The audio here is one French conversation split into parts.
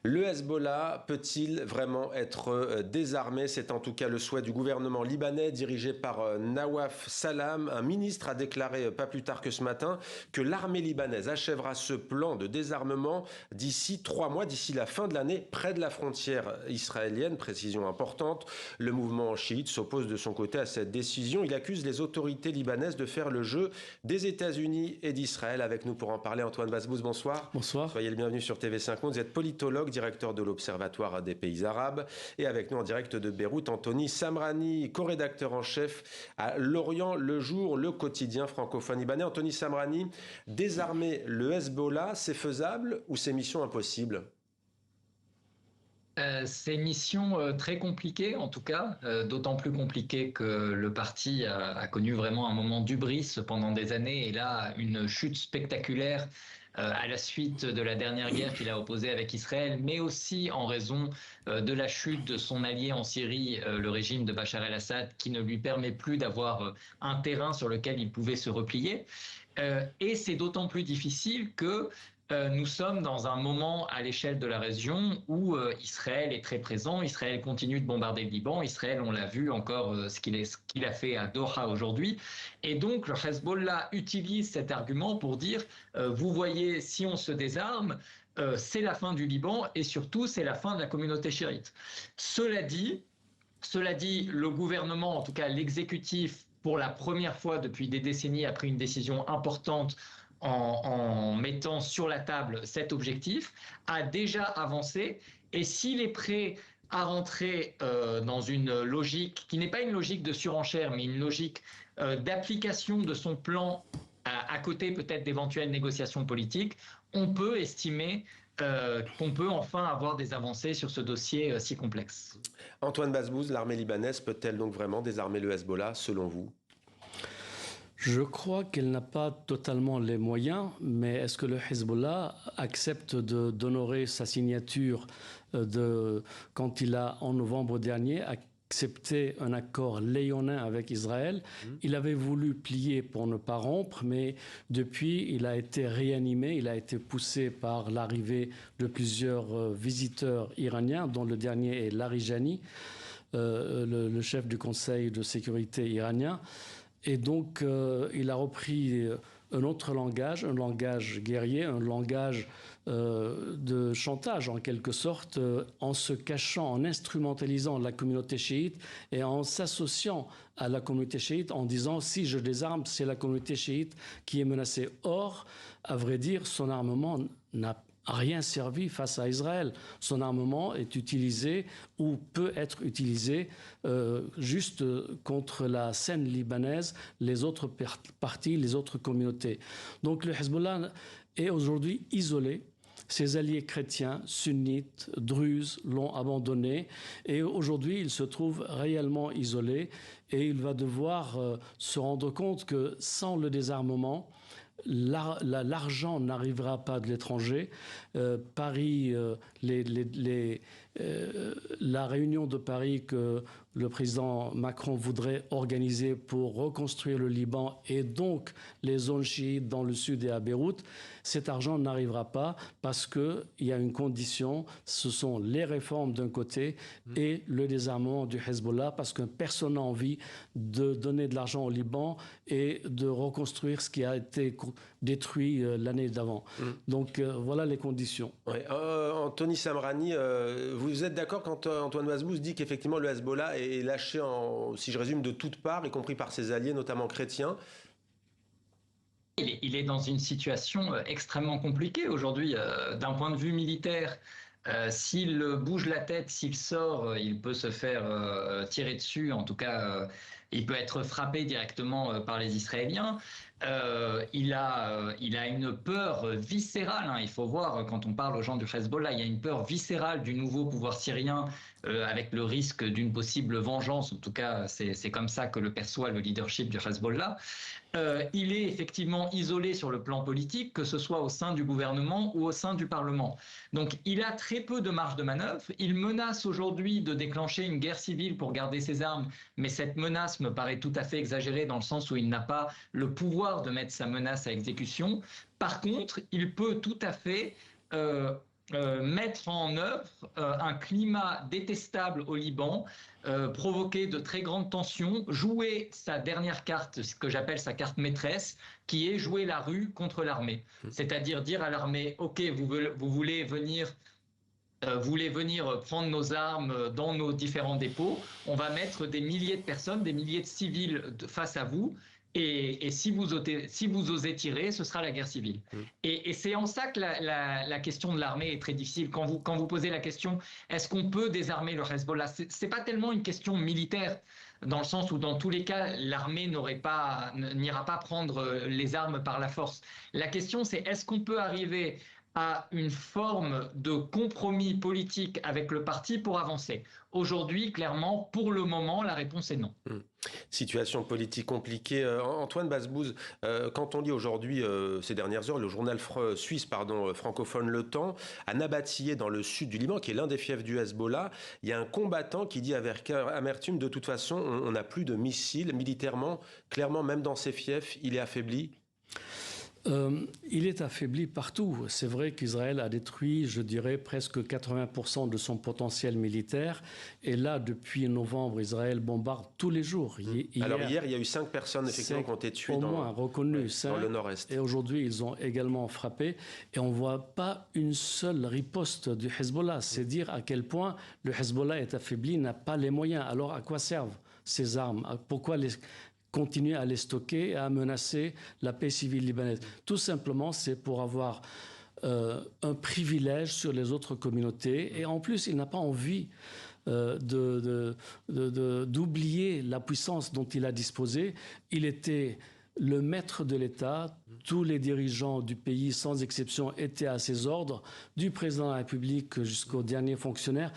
Le Hezbollah peut-il vraiment être désarmé? C'est en tout cas le souhait du gouvernement libanais dirigé par Nawaf Salam. Un ministre a déclaré pas plus tard que ce matin que l'armée libanaise achèvera ce plan de désarmement d'ici 3 mois, d'ici la fin de l'année, près de la frontière israélienne. Précision importante. Le mouvement chiite s'oppose de son côté à cette décision. Il accuse les autorités libanaises de faire le jeu des États-Unis et d'Israël. Avec nous pour en parler, Antoine Basbous, bonsoir. Bonsoir. Soyez le bienvenu sur TV5 Monde. Vous êtes politologue, directeur de l'Observatoire des pays arabes. Et avec nous en direct de Beyrouth, Anthony Samrani, co-rédacteur en chef à L'Orient, Le Jour, le quotidien francophone libanais. Anthony Samrani, désarmer le Hezbollah, c'est faisable ou c'est mission impossible? C'est une mission très compliquée, en tout cas, d'autant plus compliquée que le parti a connu vraiment un moment d'hubris pendant des années et là, une chute spectaculaire à la suite de la dernière guerre qu'il a opposée avec Israël, mais aussi en raison de la chute de son allié en Syrie, le régime de Bachar el-Assad, qui ne lui permet plus d'avoir un terrain sur lequel il pouvait se replier. Et c'est d'autant plus difficile que nous sommes dans un moment à l'échelle de la région où Israël est très présent. Israël continue de bombarder le Liban. Israël, on l'a vu encore ce qu'il a fait à Doha aujourd'hui. Et donc, le Hezbollah utilise cet argument pour dire vous voyez, si on se désarme, c'est la fin du Liban et surtout, c'est la fin de la communauté chiite. Cela dit, le gouvernement, en tout cas l'exécutif, pour la première fois depuis des décennies, a pris une décision importante en mettant sur la table cet objectif, a déjà avancé, et s'il est prêt à rentrer dans une logique qui n'est pas une logique de surenchère, mais une logique d'application de son plan à côté peut-être d'éventuelles négociations politiques, on peut estimer qu'on peut enfin avoir des avancées sur ce dossier si complexe. Antoine Basbous, l'armée libanaise peut-elle donc vraiment désarmer le Hezbollah, selon vous? Je crois qu'elle n'a pas totalement les moyens, mais est-ce que le Hezbollah accepte d'honorer sa signature quand il a, en novembre dernier, accepté un accord léonin avec Israël? Il avait voulu plier pour ne pas rompre, mais depuis, il a été réanimé, il a été poussé par l'arrivée de plusieurs visiteurs iraniens, dont le dernier est Larijani, le chef du Conseil de sécurité iranien. Et donc, il a repris un autre langage, un langage guerrier, un langage de chantage en quelque sorte, en se cachant, en instrumentalisant la communauté chiite et en s'associant à la communauté chiite en disant si je désarme, c'est la communauté chiite qui est menacée. Or, à vrai dire, son armement n'a rien servi face à Israël. Son armement est utilisé ou peut être utilisé juste contre la scène libanaise, les autres partis, les autres communautés. Donc le Hezbollah est aujourd'hui isolé. Ses alliés chrétiens, sunnites, druzes l'ont abandonné et aujourd'hui il se trouve réellement isolé et il va devoir se rendre compte que sans le désarmement, l'argent n'arrivera pas de l'étranger. Paris, la réunion de Paris que le président Macron voudrait organiser pour reconstruire le Liban et donc les zones chiites dans le sud et à Beyrouth, cet argent n'arrivera pas parce qu'il y a une condition, ce sont les réformes d'un côté et le désarmement du Hezbollah parce que personne n'a envie de donner de l'argent au Liban et de reconstruire ce qui a été détruit l'année d'avant. Donc voilà les conditions. Ouais. Anthony Samrani, vous êtes d'accord quand Antoine Basbous dit qu'effectivement le Hezbollah est lâché, si je résume, de toutes parts, y compris par ses alliés, notamment chrétiens? Il est dans une situation extrêmement compliquée aujourd'hui d'un point de vue militaire. S'il bouge la tête, s'il sort, il peut se faire tirer dessus. En tout cas, il peut être frappé directement par les Israéliens. Il a une peur viscérale. Il faut voir, quand on parle aux gens du Hezbollah, il y a une peur viscérale du nouveau pouvoir syrien avec le risque d'une possible vengeance. En tout cas, c'est comme ça que le perçoit le leadership du Hezbollah. Il est effectivement isolé sur le plan politique, que ce soit au sein du gouvernement ou au sein du Parlement. Donc, il a très peu de marge de manœuvre. Il menace aujourd'hui de déclencher une guerre civile pour garder ses armes, mais cette menace me paraît tout à fait exagérée dans le sens où il n'a pas le pouvoir de mettre sa menace à exécution. Par contre, il peut tout à fait mettre en œuvre un climat détestable au Liban, provoquer de très grandes tensions, jouer sa dernière carte, ce que j'appelle sa carte maîtresse, qui est jouer la rue contre l'armée. C'est-à-dire dire à l'armée, OK, vous voulez venir prendre nos armes dans nos différents dépôts, on va mettre des milliers de personnes, des milliers de civils face à vous, et si vous osez tirer, ce sera la guerre civile. Et c'est en ça que la question de l'armée est très difficile. Quand vous posez la question, est-ce qu'on peut désarmer le Hezbollah? C'est pas tellement une question militaire, dans le sens où dans tous les cas, l'armée n'ira pas prendre les armes par la force. La question, c'est est-ce qu'on peut arriver à une forme de compromis politique avec le parti pour avancer? Aujourd'hui, clairement, pour le moment, la réponse est non. Situation politique compliquée. Antoine Basbouze, quand on lit aujourd'hui, ces dernières heures, le journal suisse francophone Le Temps, à Nabatiyeh, dans le sud du Liban, qui est l'un des fiefs du Hezbollah, il y a un combattant qui dit avec amertume, de toute façon, on n'a plus de missiles militairement. Clairement, même dans ces fiefs, il est affaibli. Il est affaibli partout. C'est vrai qu'Israël a détruit, je dirais, presque 80% de son potentiel militaire. Et là, depuis novembre, Israël bombarde tous les jours. Alors hier, il y a eu 5 personnes effectivement qui ont été tuées dans le nord-est. Et aujourd'hui, ils ont également frappé. Et on ne voit pas une seule riposte du Hezbollah. C'est dire à quel point le Hezbollah est affaibli, n'a pas les moyens. Alors à quoi servent ces armes? Pourquoi continuer à les stocker et à menacer la paix civile libanaise? Tout simplement, c'est pour avoir un privilège sur les autres communautés. Et en plus, il n'a pas envie d'oublier la puissance dont il a disposé. Il était le maître de l'État. Tous les dirigeants du pays, sans exception, étaient à ses ordres, du président de la République jusqu'au dernier fonctionnaire.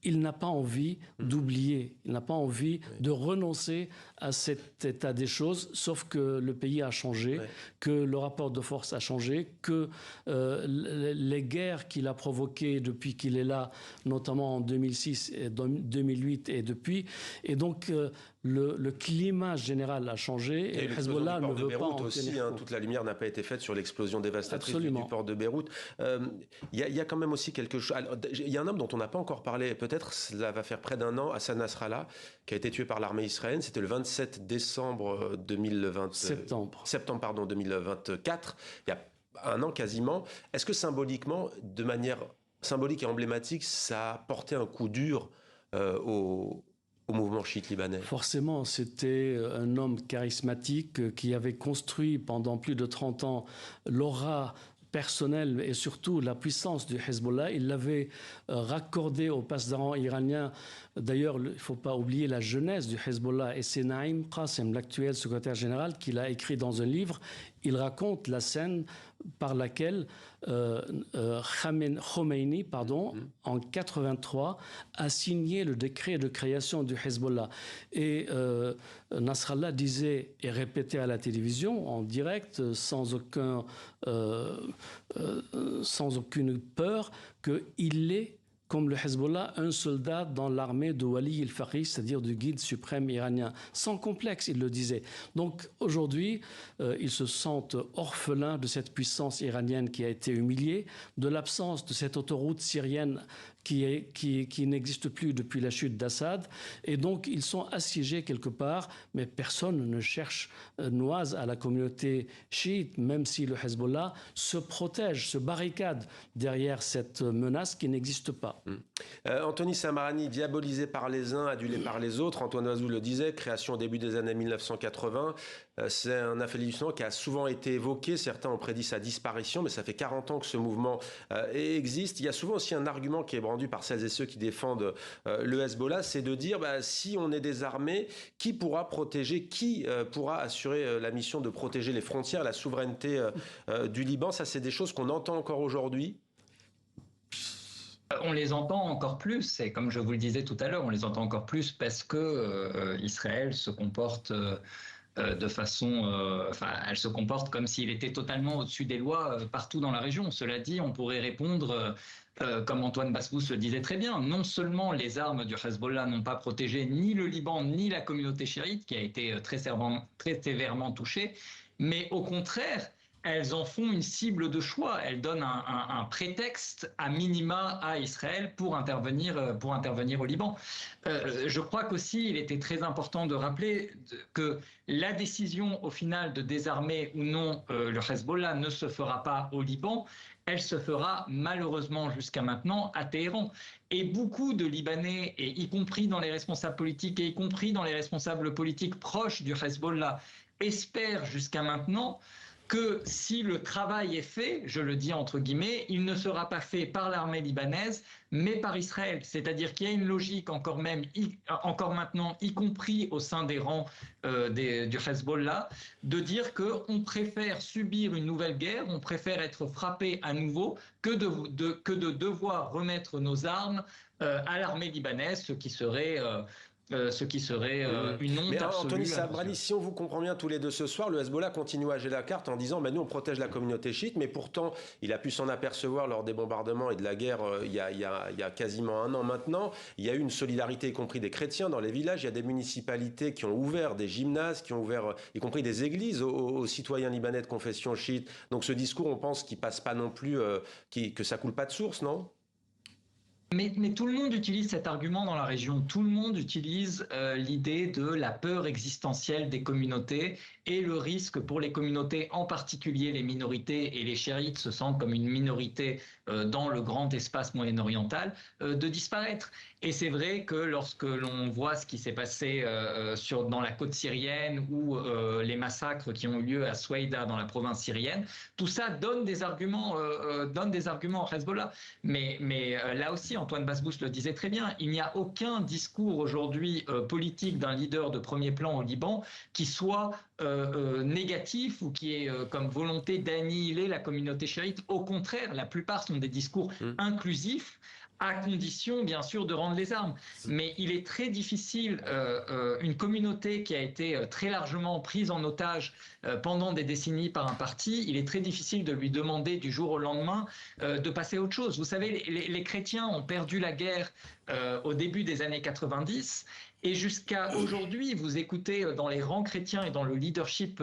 Il n'a pas envie d'oublier, il n'a pas envie de renoncer à cet état des choses, sauf que le pays a changé, que le rapport de force a changé, que les guerres qu'il a provoquées depuis qu'il est là, notamment en 2006 et 2008 et depuis, et donc le climat général a changé et Hezbollah ne veut pas en tenir compte. Toute la lumière n'a pas été faite sur l'explosion dévastatrice du port de Beyrouth. Il y a quand même aussi quelque chose. Il y a un homme dont on n'a pas encore parlé, peut-être cela va faire près d'un an, Hassan Nasrallah, qui a été tué par l'armée israélienne. C'était le 27 décembre 2024, il y a un an quasiment. Est-ce que symboliquement, de manière symbolique et emblématique, ça a porté un coup dur au mouvement chiite libanais? Forcément, c'était un homme charismatique qui avait construit pendant plus de 30 ans l'aura personnelle et surtout la puissance du Hezbollah. Il l'avait raccordé au pasdaran iranien. D'ailleurs, il ne faut pas oublier la genèse du Hezbollah. Et c'est Naïm Qassem, l'actuel secrétaire général, qui l'a écrit dans un livre. Il raconte la scène par laquelle Khomeini, en 83, a signé le décret de création du Hezbollah. Et Nasrallah disait et répétait à la télévision, en direct, sans aucune peur, qu'il est, comme le Hezbollah, un soldat dans l'armée de Wali el-Faqih, c'est-à-dire du guide suprême iranien. Sans complexe, il le disait. Donc aujourd'hui, ils se sentent orphelins de cette puissance iranienne qui a été humiliée, de l'absence de cette autoroute syrienne qui n'existe plus depuis la chute d'Assad. Et donc, ils sont assiégés quelque part, mais personne ne cherche noise à la communauté chiite, même si le Hezbollah se protège, se barricade derrière cette menace qui n'existe pas. Anthony Samarani, diabolisé par les uns, adulé par les autres. Antoine Basbouze le disait, création au début des années 1980. C'est un affaiblissement qui a souvent été évoqué. Certains ont prédit sa disparition, mais ça fait 40 ans que ce mouvement existe. Il y a souvent aussi un argument qui est brandi par celles et ceux qui défendent le Hezbollah, c'est de dire si on est désarmé, qui pourra protéger, qui pourra assurer la mission de protéger les frontières, la souveraineté du Liban. Ça, c'est des choses qu'on entend encore aujourd'hui. On les entend encore plus, et comme je vous le disais tout à l'heure, on les entend encore plus parce que Israël se comporte de façon... elle se comporte comme s'il était totalement au-dessus des lois partout dans la région. Cela dit, on pourrait répondre, comme Antoine Basbouze le disait très bien, non seulement les armes du Hezbollah n'ont pas protégé ni le Liban ni la communauté chiite, qui a été très sévèrement touchée, mais au contraire, elles en font une cible de choix. Elles donnent un prétexte à minima à Israël pour intervenir au Liban. Je crois qu'aussi, il était très important de rappeler que la décision au final de désarmer ou non le Hezbollah ne se fera pas au Liban. Elle se fera malheureusement jusqu'à maintenant à Téhéran. Et beaucoup de Libanais, et y compris dans les responsables politiques et y compris dans les responsables politiques proches du Hezbollah, espèrent jusqu'à maintenant que si le travail est fait, je le dis entre guillemets, il ne sera pas fait par l'armée libanaise, mais par Israël. C'est-à-dire qu'il y a une logique encore maintenant, y compris au sein des rangs du Hezbollah, de dire qu'on préfère subir une nouvelle guerre, on préfère être frappé à nouveau que de devoir remettre nos armes à l'armée libanaise, ce qui serait une honte Mais absolue. Anthony Samrani, si on vous comprend bien tous les deux ce soir, le Hezbollah continue à jouer la carte en disant nous on protège la communauté chiite, mais pourtant il a pu s'en apercevoir lors des bombardements et de la guerre il y a quasiment un an maintenant. Il y a eu une solidarité, y compris des chrétiens dans les villages. Il y a des municipalités qui ont ouvert des gymnases, qui ont ouvert y compris des églises aux citoyens libanais de confession chiite. Donc ce discours, on pense qu'il passe pas non plus, que ça coule pas de source, non ? Mais tout le monde utilise cet argument dans la région. Tout le monde utilise l'idée de la peur existentielle des communautés et le risque pour les communautés, en particulier les minorités, et les chiites se sentent comme une minorité dans le grand espace moyen-oriental, de disparaître. Et c'est vrai que lorsque l'on voit ce qui s'est passé dans la côte syrienne ou les massacres qui ont eu lieu à Souaïda dans la province syrienne, tout ça donne des arguments au Hezbollah. Mais là aussi, Antoine Basbous le disait très bien, il n'y a aucun discours aujourd'hui politique d'un leader de premier plan au Liban qui soit négatif ou qui ait comme volonté d'annihiler la communauté chiite. Au contraire, la plupart sont des discours inclusifs, à condition, bien sûr, de rendre les armes. Mais il est très difficile, une communauté qui a été très largement prise en otage pendant des décennies par un parti, il est très difficile de lui demander du jour au lendemain de passer à autre chose. Vous savez, les chrétiens ont perdu la guerre au début des années 90. Et jusqu'à aujourd'hui, vous écoutez dans les rangs chrétiens et dans le leadership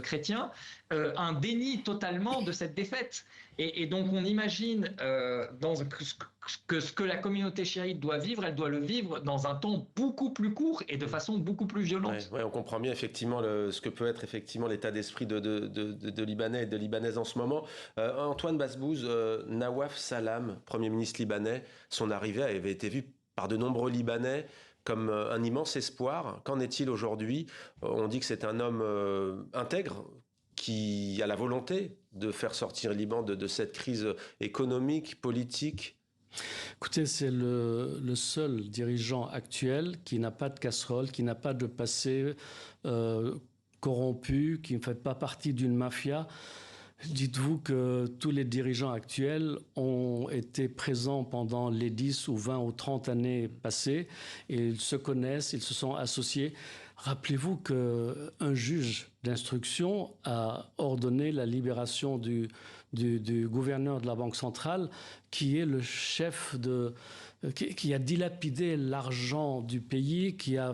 chrétien un déni totalement de cette défaite. Et donc on imagine que ce que la communauté chiite doit vivre, elle doit le vivre dans un temps beaucoup plus court et de façon beaucoup plus violente. Ouais, on comprend bien effectivement ce que peut être effectivement l'état d'esprit de Libanais et de Libanaises en ce moment. Antoine Basbous, Nawaf Salam, Premier ministre libanais, son arrivée avait été vue par de nombreux Libanais comme un immense espoir. Qu'en est-il aujourd'hui ? On dit que c'est un homme intègre, qui a la volonté de faire sortir le Liban de cette crise économique, politique. Écoutez, c'est le seul dirigeant actuel qui n'a pas de casserole, qui n'a pas de passé corrompu, qui ne fait pas partie d'une mafia. Dites-vous que tous les dirigeants actuels ont été présents pendant les 10 ou 20 ou 30 années passées et ils se connaissent, ils se sont associés. Rappelez-vous qu'un juge d'instruction a ordonné la libération du gouverneur de la Banque centrale, qui est le chef qui a dilapidé l'argent du pays, qui a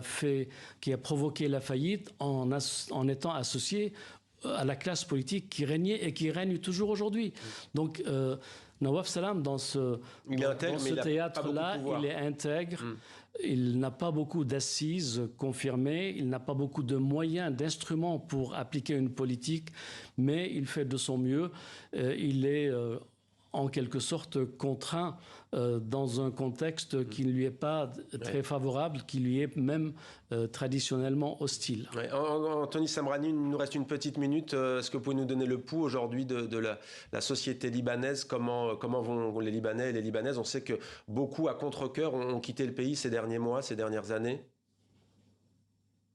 provoqué la faillite en étant associé à la classe politique qui régnait et qui règne toujours aujourd'hui. Donc, Nawaf Salam, dans ce théâtre-là, il est intègre. Il n'a pas beaucoup d'assises confirmées, il n'a pas beaucoup de moyens, d'instruments pour appliquer une politique, mais il fait de son mieux. Il est en quelque sorte contraint dans un contexte qui ne lui est pas très favorable, qui lui est même traditionnellement hostile. Ouais. Anthony Samrani, il nous reste une petite minute. Est-ce que vous pouvez nous donner le pouls aujourd'hui de la société libanaise ? Comment vont les Libanais et les Libanaises ? On sait que beaucoup, à contre-cœur, ont quitté le pays ces derniers mois, ces dernières années.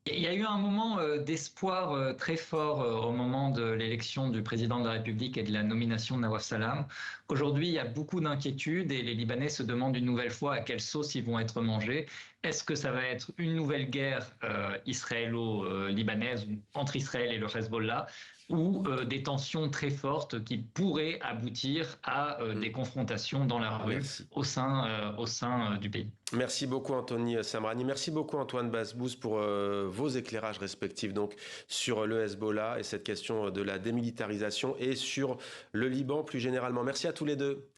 Il y a eu un moment d'espoir très fort au moment de l'élection du président de la République et de la nomination de Nawaf Salam. Aujourd'hui, il y a beaucoup d'inquiétudes et les Libanais se demandent une nouvelle fois à quelle sauce ils vont être mangés. est-ce que ça va être une nouvelle guerre israélo-libanaise entre Israël et le Hezbollah, ou des tensions très fortes qui pourraient aboutir à des confrontations dans la rue au sein du pays. Merci beaucoup Anthony Samrani, merci beaucoup Antoine Basbous pour vos éclairages respectifs donc sur le Hezbollah et cette question de la démilitarisation et sur le Liban plus généralement. Merci à tous les deux.